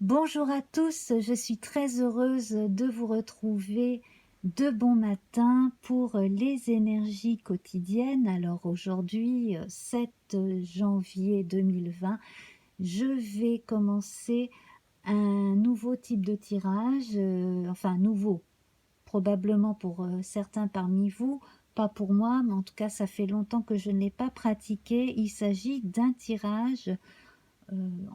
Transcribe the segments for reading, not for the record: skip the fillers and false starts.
Bonjour à tous, je suis très heureuse de vous retrouver de bon matin pour les énergies quotidiennes. Alors aujourd'hui, 7 janvier 2020, je vais commencer un nouveau type de tirage, enfin nouveau, probablement pour certains parmi vous, pas pour moi, mais en tout cas ça fait longtemps que je ne l'ai pas pratiqué. Il s'agit d'un tirage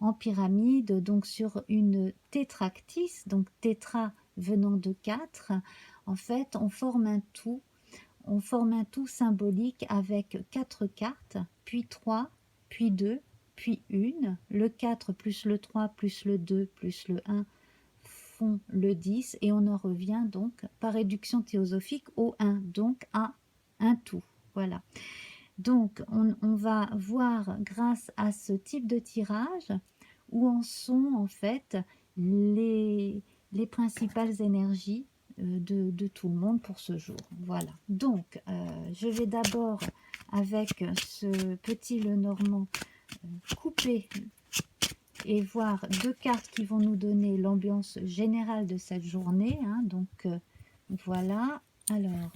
en pyramide, donc sur une tétractys, donc tétra venant de 4. En fait, on forme un tout symbolique avec 4 cartes, puis 3, puis 2, puis 1. Le 4 plus le 3 plus le 2 plus le 1 font le 10 et on en revient donc par réduction théosophique au 1, donc à un tout. Voilà. Donc, on va voir grâce à ce type de tirage où en sont en fait les principales énergies de tout le monde pour ce jour. Voilà. Donc, je vais d'abord avec ce petit Lenormand couper et voir deux cartes qui vont nous donner l'ambiance générale de cette journée. Hein. Donc, voilà. Alors,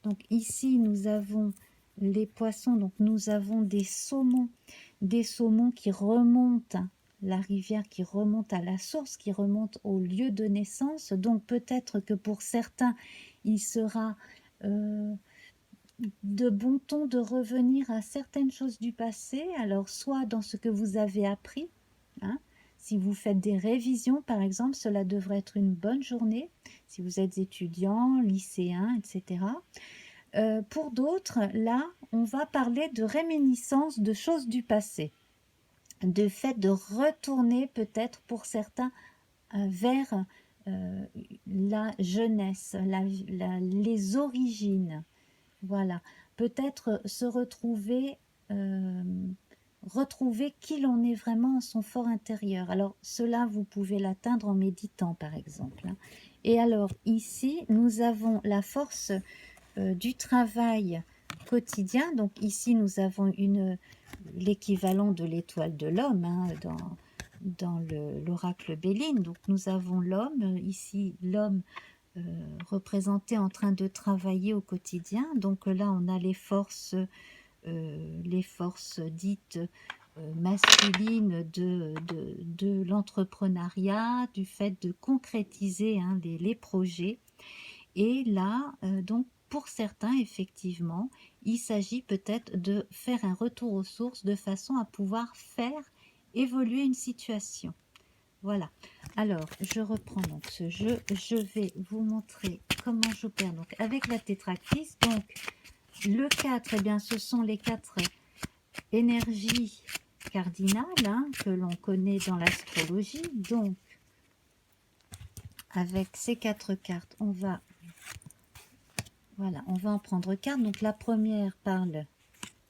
donc ici, nous avons les poissons, donc nous avons des saumons qui remontent, la rivière qui remonte à la source, qui remonte au lieu de naissance. Donc peut-être que pour certains, il sera de bon ton de revenir à certaines choses du passé, alors soit dans ce que vous avez appris, hein, si vous faites des révisions par exemple, cela devrait être une bonne journée, si vous êtes étudiant, lycéen, etc. Pour d'autres, là, on va parler de réminiscence de choses du passé, de fait de retourner peut-être pour certains vers la jeunesse, les origines. Voilà, peut-être se retrouver qui l'on est vraiment en son fort intérieur. Alors cela, vous pouvez l'atteindre en méditant par exemple. Hein. Et alors ici, nous avons la force du travail quotidien. Donc ici, nous avons l'équivalent de l'étoile de l'homme hein, dans l'oracle Béline. Donc nous avons l'homme, ici l'homme représenté en train de travailler au quotidien. Donc là, on a les forces dites masculines de l'entrepreneuriat, du fait de concrétiser hein, les projets. Et là, donc, pour certains, effectivement, il s'agit peut-être de faire un retour aux sources de façon à pouvoir faire évoluer une situation. Voilà. Alors, je reprends donc ce jeu. Je vais vous montrer comment j'opère donc avec la tétractys. Donc, le 4, eh bien, ce sont les 4 énergies cardinales hein, que l'on connaît dans l'astrologie. Donc, avec ces 4 cartes, voilà, on va en prendre 4. Donc la première parle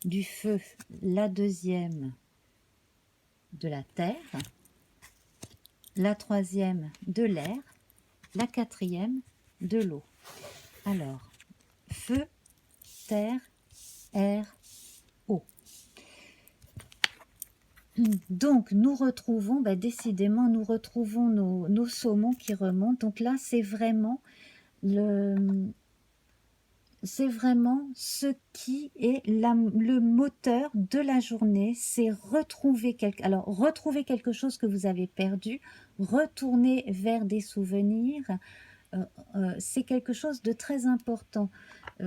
du feu, la deuxième de la terre, la troisième de l'air, la quatrième de l'eau. Alors, feu, terre, air, eau. Donc nous retrouvons, décidément, nous retrouvons nos saumons qui remontent. Donc là, c'est vraiment ce qui est le moteur de la journée, c'est retrouver quelque chose que vous avez perdu, retourner vers des souvenirs, c'est quelque chose de très important.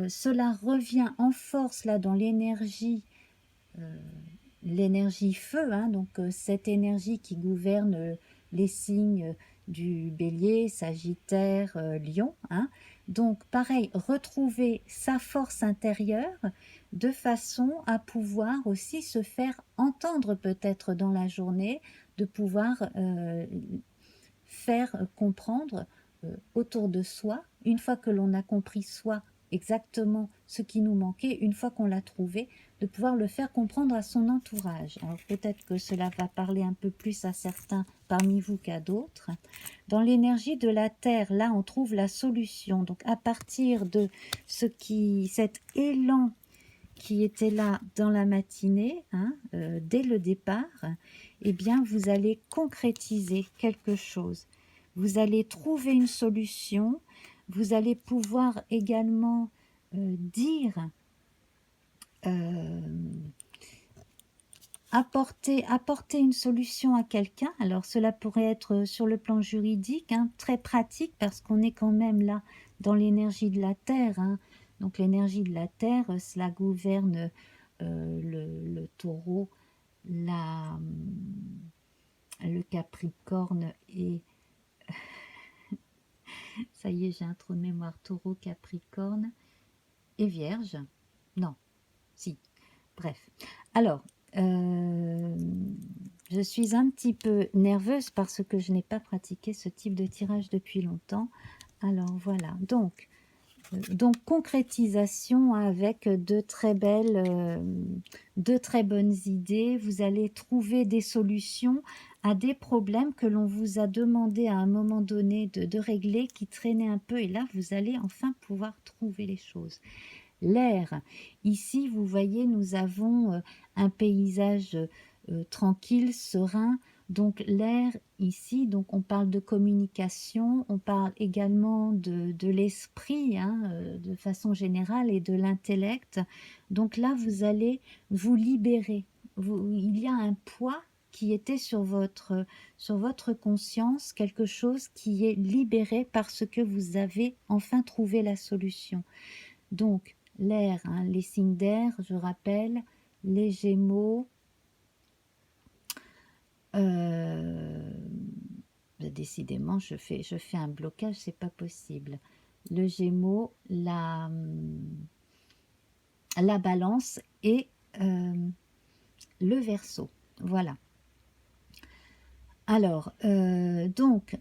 Cela revient en force là dans l'énergie feu, hein, donc cette énergie qui gouverne les signes du bélier, sagittaire, lion. Hein. Donc pareil, retrouver sa force intérieure de façon à pouvoir aussi se faire entendre peut-être dans la journée, de pouvoir faire comprendre autour de soi, une fois que l'on a compris soi exactement ce qui nous manquait, une fois qu'on l'a trouvé, de pouvoir le faire comprendre à son entourage. Alors peut-être que cela va parler un peu plus à certains parmi vous qu'à d'autres. Dans l'énergie de la Terre, là on trouve la solution. Donc à partir de cet élan qui était là dans la matinée, hein, dès le départ, eh bien, vous allez concrétiser quelque chose. Vous allez trouver une solution. Vous allez pouvoir également dire, apporter une solution à quelqu'un. Alors, cela pourrait être sur le plan juridique, hein, très pratique, parce qu'on est quand même là dans l'énergie de la Terre. Hein. Donc, l'énergie de la Terre, cela gouverne le taureau, le Capricorne et ça y est, j'ai un trou de mémoire, taureau, Capricorne et Vierge. Non, si, bref. Alors, je suis un petit peu nerveuse parce que je n'ai pas pratiqué ce type de tirage depuis longtemps. Alors voilà, donc concrétisation avec de très bonnes idées. Vous allez trouver des solutions à des problèmes que l'on vous a demandé à un moment donné de régler, qui traînaient un peu, et là vous allez enfin pouvoir trouver les choses. L'air, ici vous voyez, nous avons un paysage tranquille, serein. Donc l'air ici, donc on parle de communication, on parle également de l'esprit, hein, de façon générale, et de l'intellect. Donc là, vous allez vous libérer. Il y a un poids qui était sur votre conscience, quelque chose qui est libéré parce que vous avez enfin trouvé la solution. Donc l'air, hein, les signes d'air, je rappelle, les Gémeaux, décidément je fais un blocage, c'est pas possible. Le Gémeaux, la Balance et le Verseau. Voilà. Alors, donc,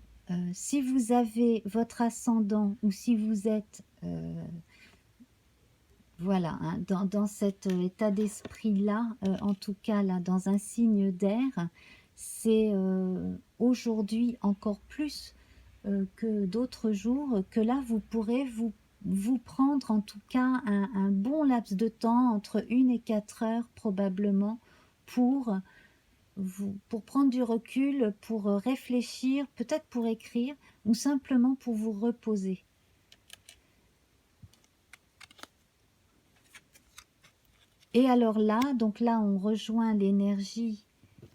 si vous avez votre ascendant, ou si vous êtes voilà, hein, dans cet état d'esprit-là, en tout cas là, dans un signe d'air, c'est aujourd'hui encore plus que d'autres jours, que là vous pourrez vous prendre en tout cas un bon laps de temps, entre 1 et 4 heures probablement, pour prendre du recul, pour réfléchir, peut-être pour écrire, ou simplement pour vous reposer. Et alors là, donc là, on rejoint l'énergie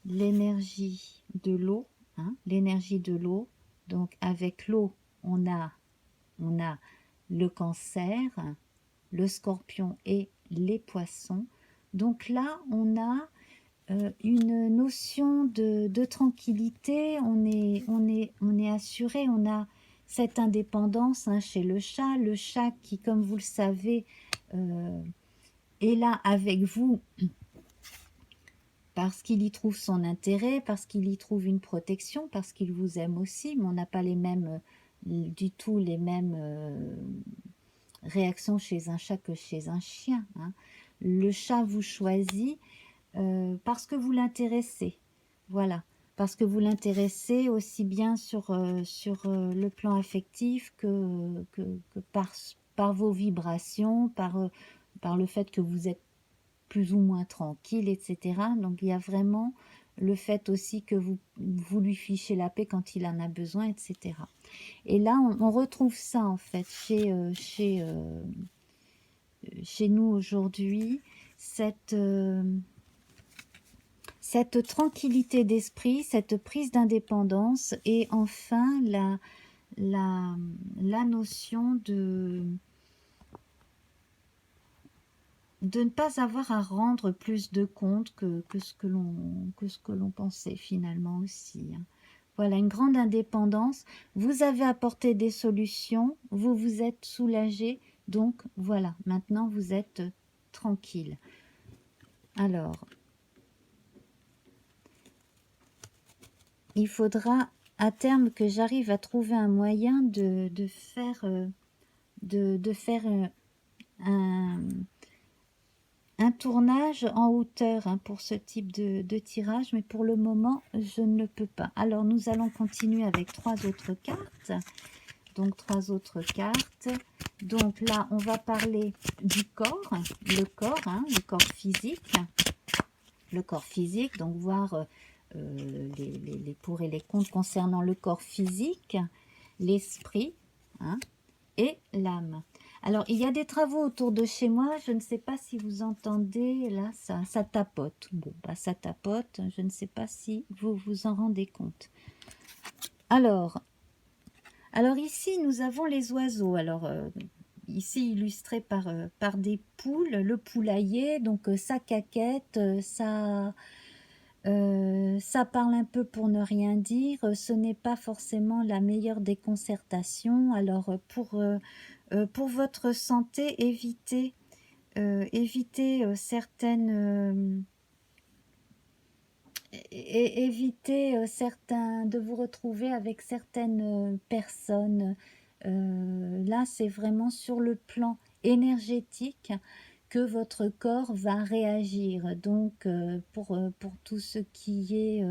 de l'eau, hein, l'énergie de l'eau. Donc avec l'eau, on a le Cancer, le Scorpion et les Poissons. Donc là, on a une notion de tranquillité. On est assuré. On a cette indépendance, hein, chez le chat qui, comme vous le savez, est là avec vous parce qu'il y trouve son intérêt, parce qu'il y trouve une protection, parce qu'il vous aime aussi, mais on n'a pas les mêmes, du tout les mêmes réactions chez un chat que chez un chien. Hein. Le chat vous choisit parce que vous l'intéressez, voilà, parce que vous l'intéressez aussi bien sur le plan affectif que par vos vibrations, par le fait que vous êtes plus ou moins tranquille, etc. Donc il y a vraiment le fait aussi que vous lui fichez la paix quand il en a besoin, etc. Et là, on retrouve ça en fait chez nous aujourd'hui, cette tranquillité d'esprit, cette prise d'indépendance, et enfin la notion de ne pas avoir à rendre plus de comptes que ce que l'on pensait finalement aussi. Hein. Voilà, une grande indépendance. Vous avez apporté des solutions, vous vous êtes soulagé, donc voilà, maintenant vous êtes tranquille. Alors, il faudra à terme que j'arrive à trouver un moyen de faire un tournage en hauteur, hein, pour ce type de tirage, mais pour le moment je ne peux pas. Alors nous allons continuer avec 3 autres cartes. Donc 3 autres cartes. Donc là on va parler du corps, le corps, hein, le corps physique. Le corps physique, donc voir les pour et les contre concernant le corps physique, l'esprit, hein, et l'âme. Alors, il y a des travaux autour de chez moi, je ne sais pas si vous entendez, là, ça tapote. Bon, bah, ça tapote, je ne sais pas si vous vous en rendez compte. Alors ici, nous avons les oiseaux. Alors, ici illustré par des poules, le poulailler, donc sa caquette, ça parle un peu pour ne rien dire, ce n'est pas forcément la meilleure des concertations. Alors pour votre santé, évitez, évitez certains, de vous retrouver avec certaines personnes. Là, c'est vraiment sur le plan énergétique que votre corps va réagir. Donc, pour tout ce qui est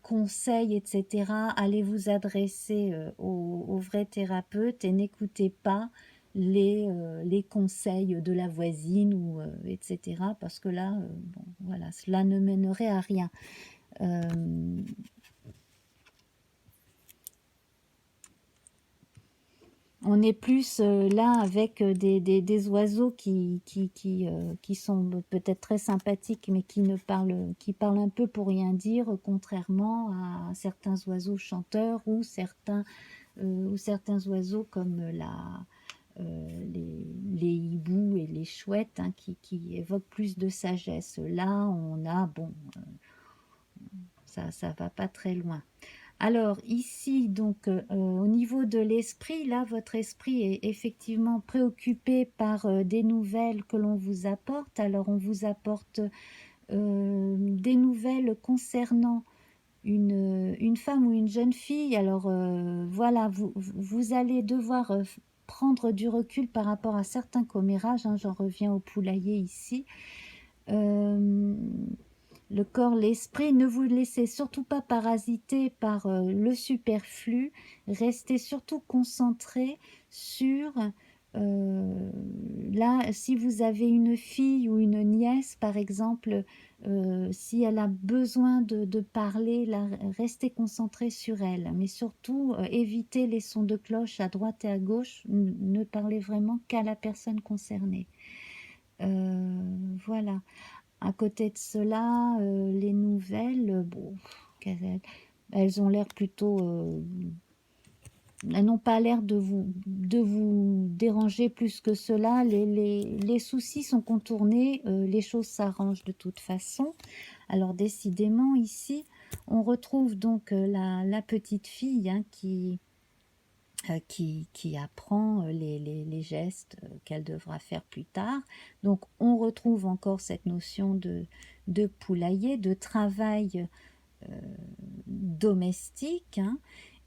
conseils, etc., allez vous adresser au vrai thérapeute et n'écoutez pas les conseils de la voisine, ou etc., parce que là, bon, voilà, cela ne mènerait à rien. On est plus là avec des oiseaux qui sont peut-être très sympathiques, mais qui parlent un peu pour rien dire, contrairement à certains oiseaux chanteurs ou certains oiseaux comme les hiboux et les chouettes, hein, qui évoquent plus de sagesse. Là, on a, bon, ça va pas très loin. Alors ici, donc, au niveau de l'esprit, là, votre esprit est effectivement préoccupé par des nouvelles que l'on vous apporte. Alors, on vous apporte des nouvelles concernant une femme ou une jeune fille. Alors, voilà, vous allez devoir prendre du recul par rapport à certains commérages, hein, j'en reviens au poulailler ici. Le corps, l'esprit, ne vous laissez surtout pas parasiter par le superflu, restez surtout concentré sur, là, si vous avez une fille ou une nièce, par exemple, si elle a besoin de parler, là, restez concentré sur elle, mais surtout évitez les sons de cloche à droite et à gauche, ne parlez vraiment qu'à la personne concernée. Voilà. À côté de cela, les nouvelles, bon, elles ont l'air plutôt... elles n'ont pas l'air de vous déranger plus que cela. Les soucis sont contournés, les choses s'arrangent de toute façon. Alors décidément, ici, on retrouve donc la petite fille, hein, qui apprend les gestes qu'elle devra faire plus tard. Donc on retrouve encore cette notion de poulailler, de travail domestique, hein.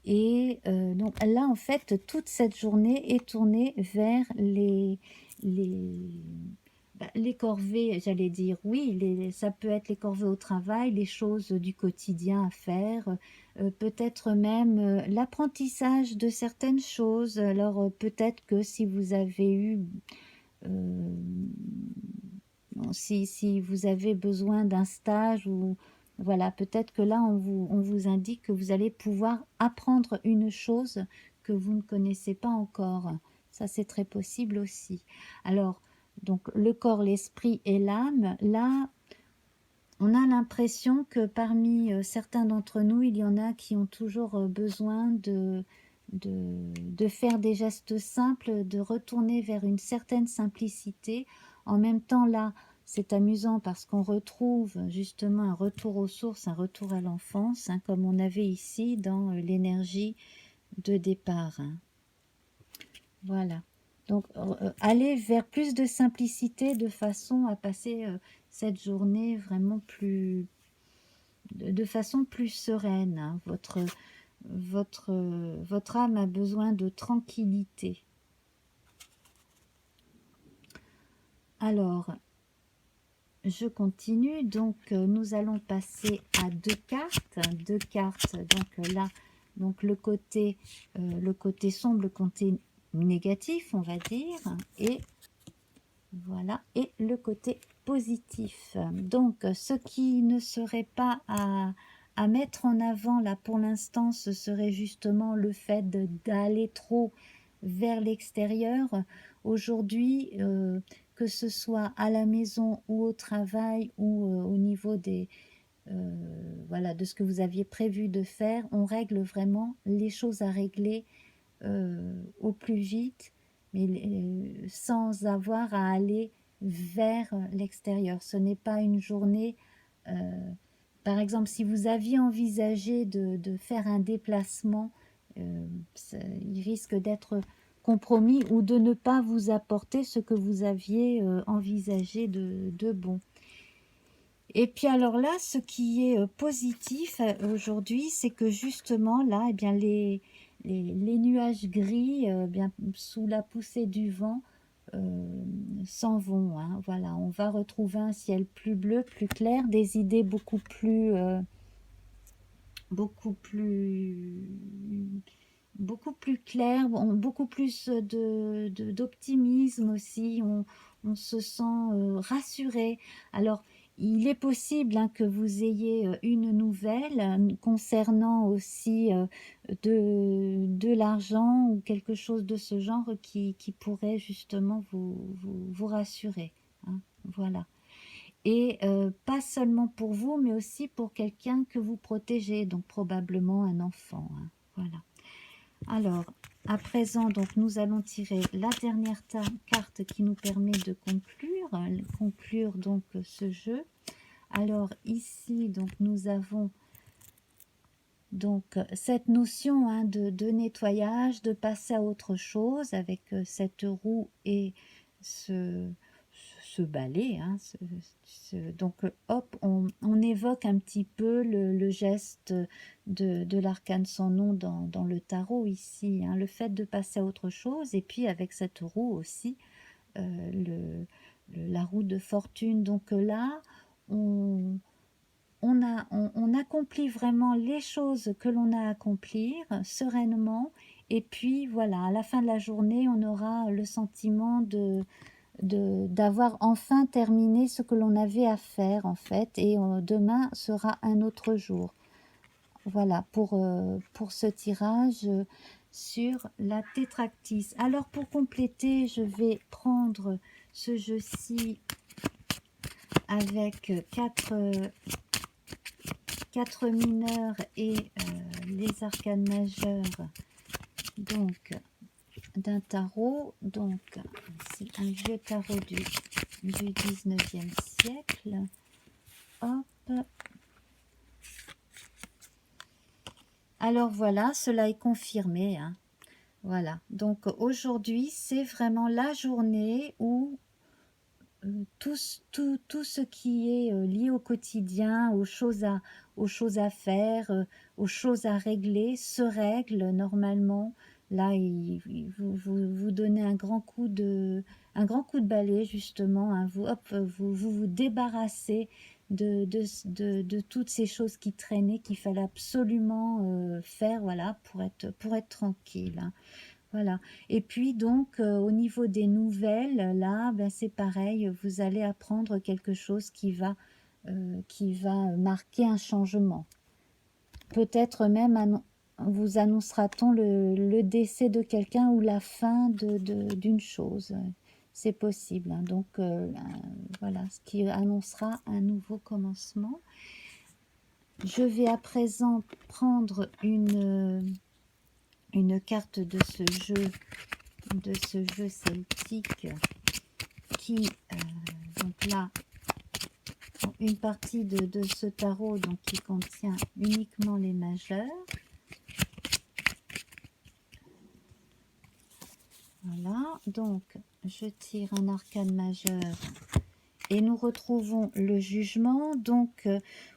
Et donc là, en fait, toute cette journée est tournée vers les corvées, j'allais dire, oui, ça peut être les corvées au travail, les choses du quotidien à faire, peut-être même l'apprentissage de certaines choses. Alors peut-être que si vous avez eu, euh, si vous avez besoin d'un stage, ou voilà, peut-être que là on vous indique que vous allez pouvoir apprendre une chose que vous ne connaissez pas encore. Ça, c'est très possible aussi. Alors, donc le corps, l'esprit et l'âme, là, on a l'impression que parmi certains d'entre nous, il y en a qui ont toujours besoin de faire des gestes simples, de retourner vers une certaine simplicité. En même temps, là, c'est amusant parce qu'on retrouve justement un retour aux sources, un retour à l'enfance, hein, comme on avait ici dans l'énergie de départ, hein. Voilà. Donc, aller vers plus de simplicité de façon à passer cette journée vraiment de façon plus sereine, hein. Votre âme a besoin de tranquillité. Alors, je continue. Donc, nous allons passer à deux cartes. Deux cartes, donc là, donc le côté sombre, le côté négatif, on va dire, et voilà, et le côté positif. Donc, ce qui ne serait pas à mettre en avant là pour l'instant, ce serait justement le fait d'aller trop vers l'extérieur. Aujourd'hui, que ce soit à la maison ou au travail ou au niveau des, voilà, de ce que vous aviez prévu de faire, on règle vraiment les choses à régler au plus vite, mais sans avoir à aller vers l'extérieur. Ce n'est pas une journée, par exemple, si vous aviez envisagé de faire un déplacement, il risque d'être compromis ou de ne pas vous apporter ce que vous aviez envisagé de bon. Et puis alors là, ce qui est positif aujourd'hui, c'est que justement là, eh bien, les nuages gris, bien, sous la poussée du vent, s'en vont, hein. Voilà, on va retrouver un ciel plus bleu, plus clair, des idées beaucoup plus, beaucoup plus claires, beaucoup plus d'optimisme aussi. On se sent rassuré. Alors, il est possible hein, que vous ayez une nouvelle concernant aussi de l'argent ou quelque chose de ce genre qui pourrait justement vous rassurer, hein. Voilà. Et pas seulement pour vous, mais aussi pour quelqu'un que vous protégez, donc probablement un enfant, hein. Voilà. Alors, à présent, donc, nous allons tirer la dernière carte qui nous permet de conclure donc ce jeu. Alors ici, donc, nous avons donc cette notion hein, de nettoyage, de passer à autre chose avec cette roue et ce balai. Hein, donc hop, on évoque un petit peu le geste de l'arcane sans nom dans le tarot ici. Hein, le fait de passer à autre chose et puis avec cette roue aussi, la roue de fortune. Donc là, on accomplit vraiment les choses que l'on a à accomplir sereinement et puis voilà, à la fin de la journée, on aura le sentiment d'avoir enfin terminé ce que l'on avait à faire en fait et demain sera un autre jour. Voilà pour ce tirage sur la tétractys. Alors pour compléter, je vais prendre ce jeu-ci avec quatre mineurs et les arcanes majeures donc d'un tarot, donc c'est un vieux tarot du 19e siècle. Hop. Alors voilà, cela est confirmé, hein. Voilà, donc aujourd'hui c'est vraiment la journée où tout ce qui est lié au quotidien, aux choses à faire, aux choses à régler, se règle normalement. Là, vous donnez un grand coup de balai, justement. Hein, vous débarrassez de toutes ces choses qui traînaient, qu'il fallait absolument faire, voilà, pour être tranquille. Hein. Voilà. Et puis donc, au niveau des nouvelles, là, ben, c'est pareil, vous allez apprendre quelque chose qui va marquer un changement. Peut-être même vous annoncera-t-on le décès de quelqu'un ou la fin d'une chose. C'est possible. Hein. Donc, voilà, ce qui annoncera un nouveau commencement. Je vais à présent prendre une carte de ce jeu celtique qui, donc là, une partie de ce tarot donc, qui contient uniquement les majeurs. Voilà, donc je tire un arcane majeur et nous retrouvons le jugement. Donc,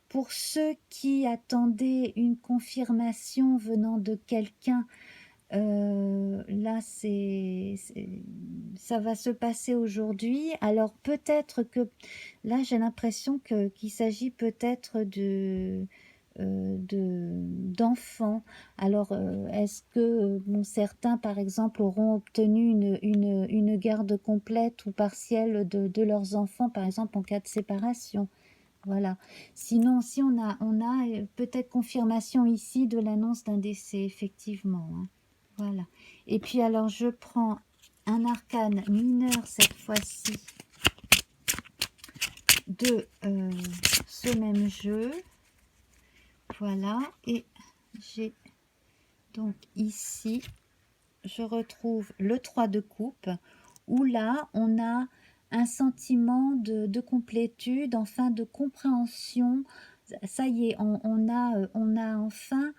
pour ceux qui attendaient une confirmation venant de quelqu'un, là, ça va se passer aujourd'hui. Alors, peut-être que là, j'ai l'impression qu'il s'agit peut-être d'enfants. Alors, est-ce que, bon, certains, par exemple, auront obtenu une garde complète ou partielle de leurs enfants, par exemple, en cas de séparation. Voilà. Sinon, si on a peut-être confirmation ici de l'annonce d'un décès, effectivement, hein. Voilà. Et puis, alors, je prends un arcane mineur cette fois-ci de ce même jeu. Voilà. Et j'ai donc ici, je retrouve le 3 de coupe, où là, on a un sentiment de complétude, enfin de compréhension. Ça y est, on a enfin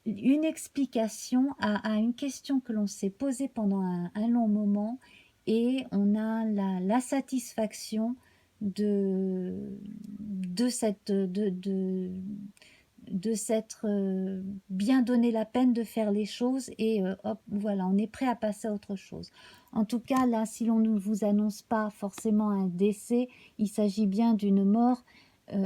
une explication à une question que l'on s'est posée pendant un long moment, et on a la satisfaction de s'être bien donné la peine de faire les choses, et hop, voilà, on est prêt à passer à autre chose. En tout cas, là, si l'on ne vous annonce pas forcément un décès, il s'agit bien d'une mort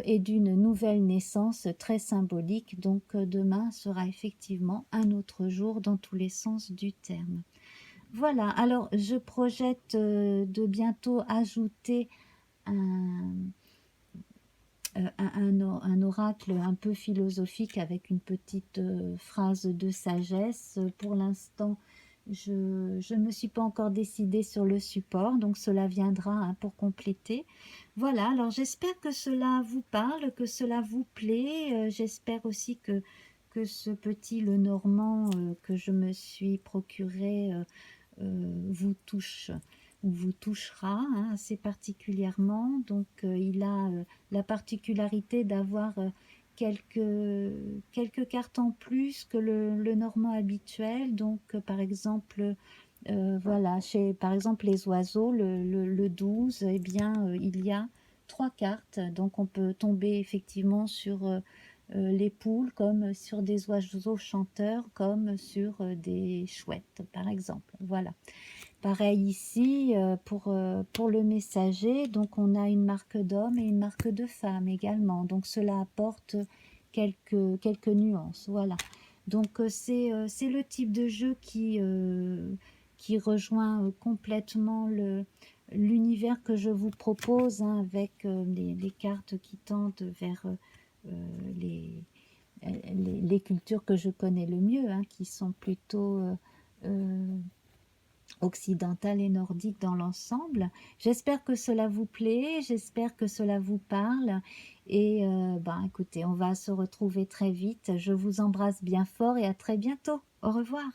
et d'une nouvelle naissance très symbolique. Donc demain sera effectivement un autre jour dans tous les sens du terme. Voilà, alors je projette de bientôt ajouter un, un oracle un peu philosophique avec une petite phrase de sagesse. Pour l'instant, je ne me suis pas encore décidée sur le support, donc cela viendra, hein, pour compléter. Voilà, alors j'espère que cela vous parle, que cela vous plaît. J'espère aussi que ce petit Lenormand que je me suis procuré vous touche, ou vous touchera, hein, assez particulièrement. Donc il a la particularité d'avoir quelques cartes en plus que le normand habituel. Donc par exemple, voilà, chez par exemple les oiseaux, le 12, eh bien il y a 3 cartes, donc on peut tomber effectivement sur les poules, comme sur des oiseaux chanteurs, comme sur des chouettes par exemple. Voilà. Pareil ici pour le messager, donc on a une marque d'homme et une marque de femme également, donc cela apporte quelques nuances. Voilà, donc c'est le type de jeu qui rejoint complètement l'univers que je vous propose, hein, avec les cartes qui tendent vers les cultures que je connais le mieux, hein, qui sont plutôt occidentale et nordique dans l'ensemble. J'espère que cela vous plaît, j'espère que cela vous parle, et ben, écoutez, on va se retrouver très vite. Je vous embrasse bien fort et à très bientôt. Au revoir.